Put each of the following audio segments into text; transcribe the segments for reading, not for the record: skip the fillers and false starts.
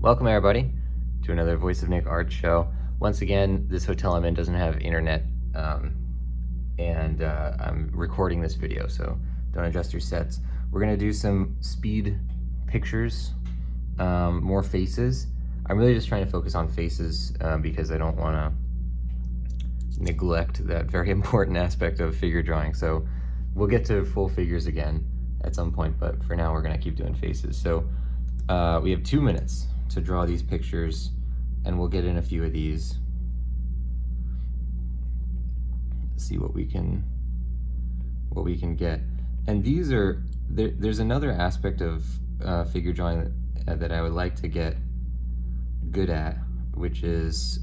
Welcome everybody to another Voice of Nick art show. Once again, this hotel I'm in doesn't have internet, and I'm recording this video, so don't adjust your sets. We're gonna do some speed pictures, more faces. I'm really just trying to focus on faces because I don't wanna neglect that very important aspect of figure drawing. So we'll get to full figures again at some point, but for now we're gonna keep doing faces. So we have 2 minutes to draw these pictures, and we'll get in a few of these. See what we can get. And these are there's another aspect of figure drawing that I would like to get good at, which is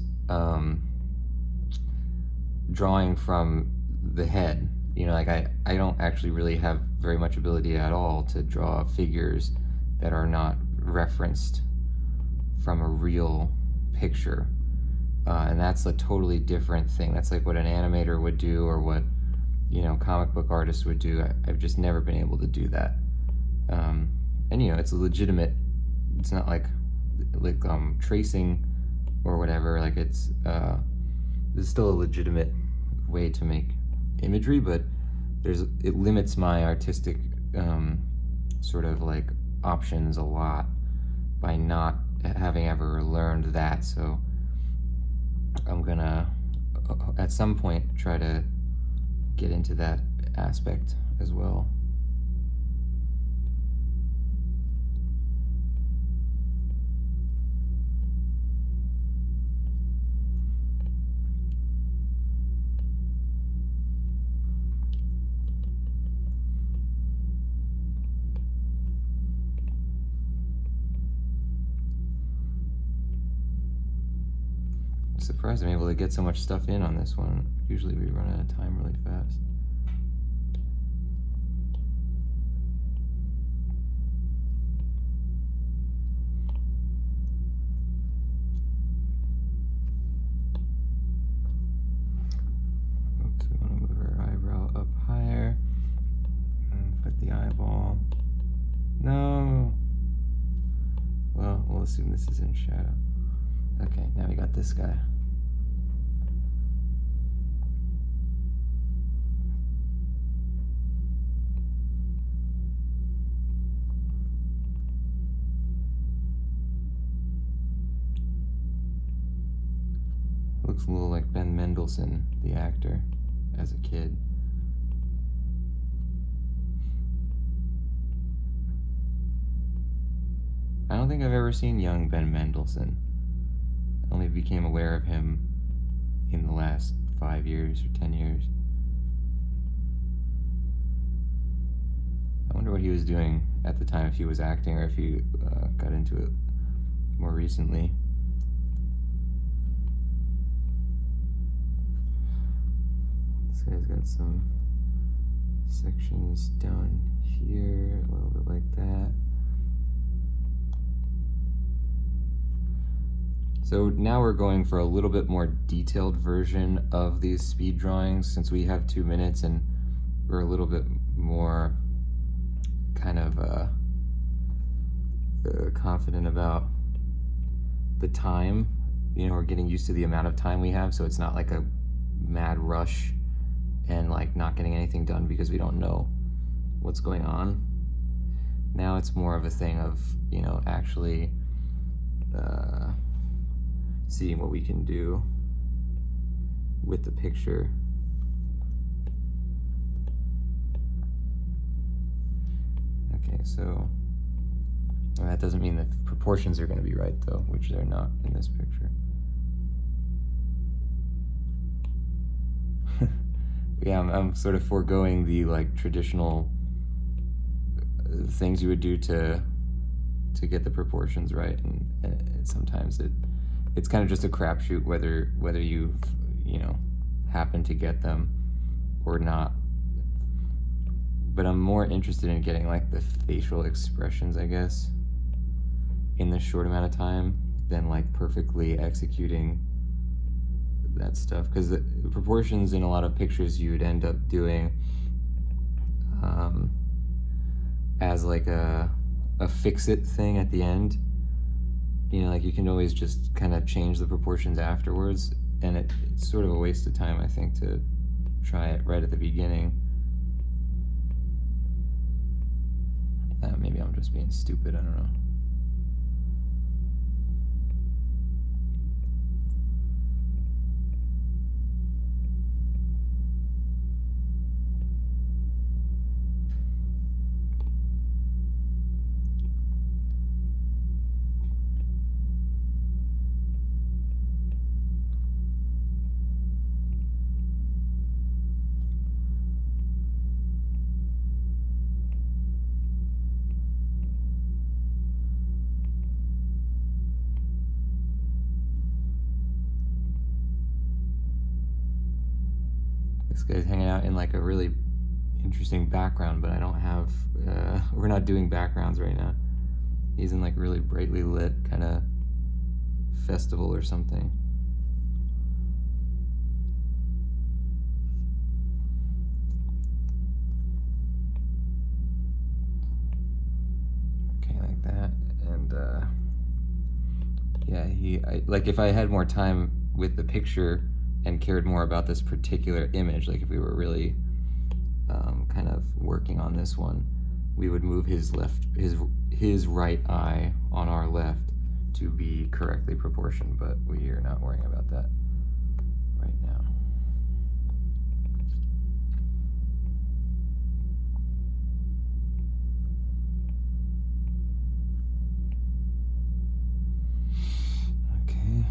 drawing from the head. You know, like I don't actually really have very much ability at all to draw figures that are not referenced from a real picture, and that's a totally different thing. That's like what an animator would do, or what, you know, comic book artists would do. I've just never been able to do that. And you know, it's a legitimate, it's not like tracing or whatever, like it's there's still a legitimate way to make imagery, but it limits my artistic sort of like options a lot by not having ever learned that. So I'm gonna at some point try to get into that aspect as well. Surprised I'm able to get so much stuff in on this one. Usually we run out of time really fast. Oops, we want to move our eyebrow up higher and put the eyeball. No! Well, we'll assume this is in shadow. Okay, now we got this guy. Looks a little like Ben Mendelsohn, the actor, as a kid. I don't think I've ever seen young Ben Mendelsohn. I only became aware of him in the last 5 years or 10 years. I wonder what he was doing at the time, if he was acting or if he got into it more recently. This guy's got some sections down here, a little bit like that. So now we're going for a little bit more detailed version of these speed drawings, since we have 2 minutes and we're a little bit more kind of confident about the time. You know, we're getting used to the amount of time we have, so it's not like a mad rush and like not getting anything done because we don't know what's going on. Now it's more of a thing of, you know, actually seeing what we can do with the picture. Okay, so well, that doesn't mean the proportions are going to be right though, which they're not in this picture. Yeah, I'm sort of foregoing the like traditional things you would do to get the proportions right, and sometimes it's kind of just a crapshoot whether you know, happen to get them or not. But I'm more interested in getting like the facial expressions, I guess, in this short amount of time than like perfectly executing that stuff, because the proportions in a lot of pictures you would end up doing as like a fix-it thing at the end, you know, like you can always just kind of change the proportions afterwards, and it's sort of a waste of time, I think, to try it right at the beginning. Maybe I'm just being stupid, I don't know. This guy's hanging out in like a really interesting background, but I don't have, we're not doing backgrounds right now. He's in like really brightly lit kind of festival or something. Okay, like that. And yeah, like if I had more time with the picture and cared more about this particular image, like if we were really kind of working on this one, we would move his right eye on our left to be correctly proportioned, but we are not worrying about that right now. Okay.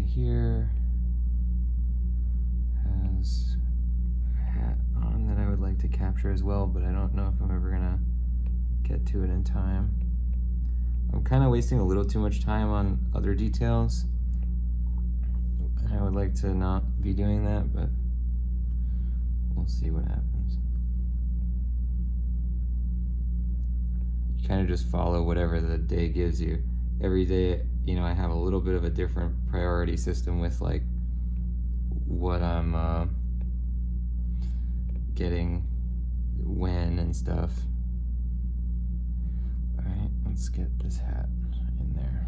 Here has a hat on that I would like to capture as well, but I don't know if I'm ever gonna get to it in time. I'm kind of wasting a little too much time on other details, and I would like to not be doing that, but we'll see what happens. You kind of just follow whatever the day gives you. Every day, you know, I have a little bit of a different priority system with like what I'm getting when and stuff. All right, let's get this hat in there.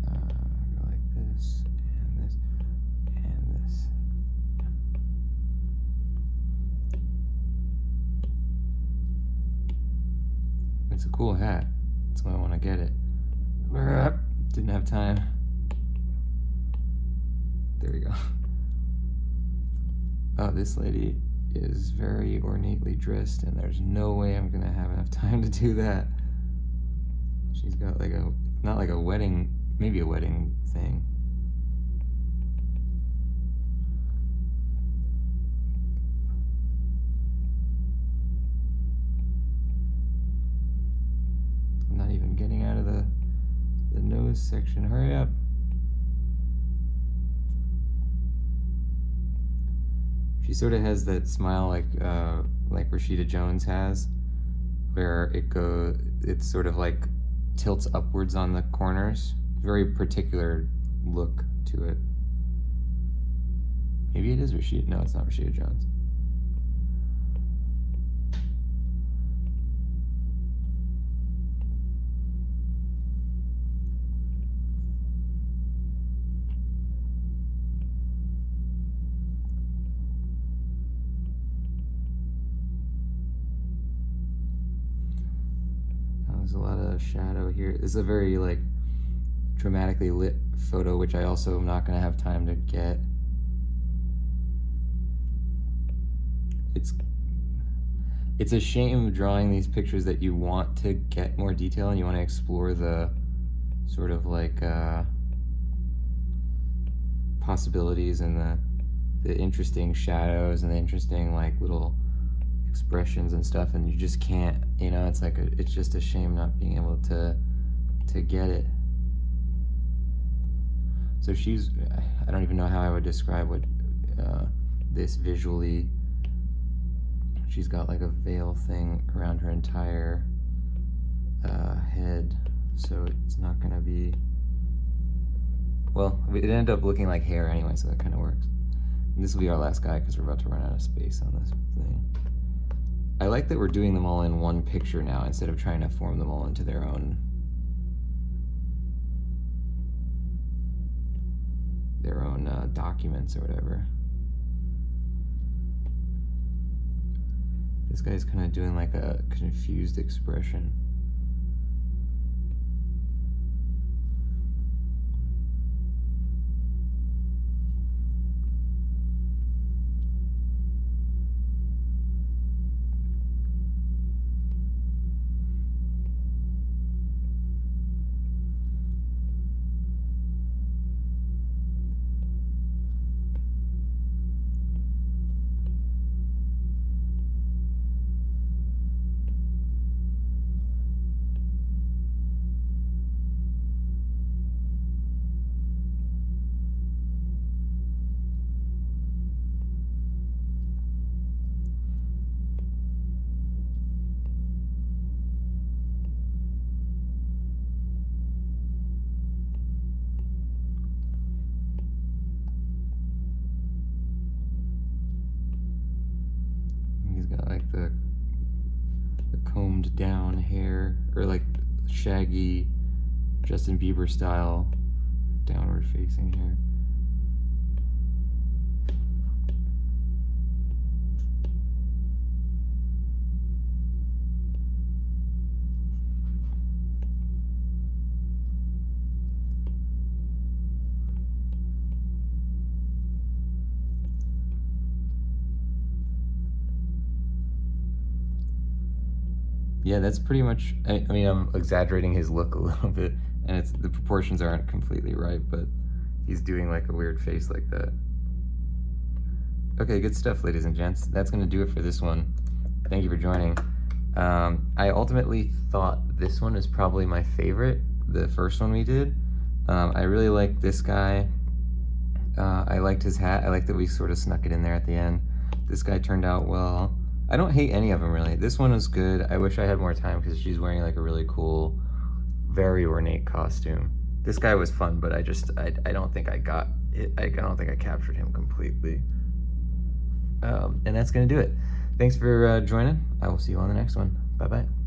Go like this and this and this. It's a cool hat. That's why I want to get it. Didn't have time. There we go. Oh, this lady is very ornately dressed, and there's no way I'm gonna have enough time to do that. She's got like a, not like a wedding, maybe a wedding thing. I'm not even getting out of the nose section. Hurry up. She sort of has that smile like Rashida Jones has, where it sort of like tilts upwards on the corners. Very particular look to it. Maybe it is Rashida. No, it's not Rashida Jones. There's a lot of shadow here. This is a very like dramatically lit photo, which I also am not going to have time to get. It's a shame drawing these pictures that you want to get more detail and you want to explore the sort of like possibilities and the interesting shadows and the interesting like little expressions and stuff, and you just can't, you know, it's like it's just a shame not being able to get it. So she's, I don't even know how I would describe what this visually. She's got like a veil thing around her entire head, so it's not gonna be, well, it ended up looking like hair anyway, so that kind of works. And this will be our last guy because we're about to run out of space on this thing. I like that we're doing them all in one picture now instead of trying to form them all into their own documents or whatever. This guy's kind of doing like a confused expression. Got like the combed down hair, or like shaggy Justin Bieber style downward facing hair. Yeah, that's pretty much, I mean, I'm exaggerating his look a little bit, and the proportions aren't completely right, but he's doing like a weird face like that. Okay, good stuff, ladies and gents. That's going to do it for this one. Thank you for joining. I ultimately thought this one is probably my favorite, the first one we did. I really liked this guy. I liked his hat. I liked that we sort of snuck it in there at the end. This guy turned out well. I don't hate any of them, really. This one was good. I wish I had more time because she's wearing like a really cool, very ornate costume. This guy was fun, but I don't think I got it. I don't think I captured him completely. And that's going to do it. Thanks for joining. I will see you on the next one. Bye-bye.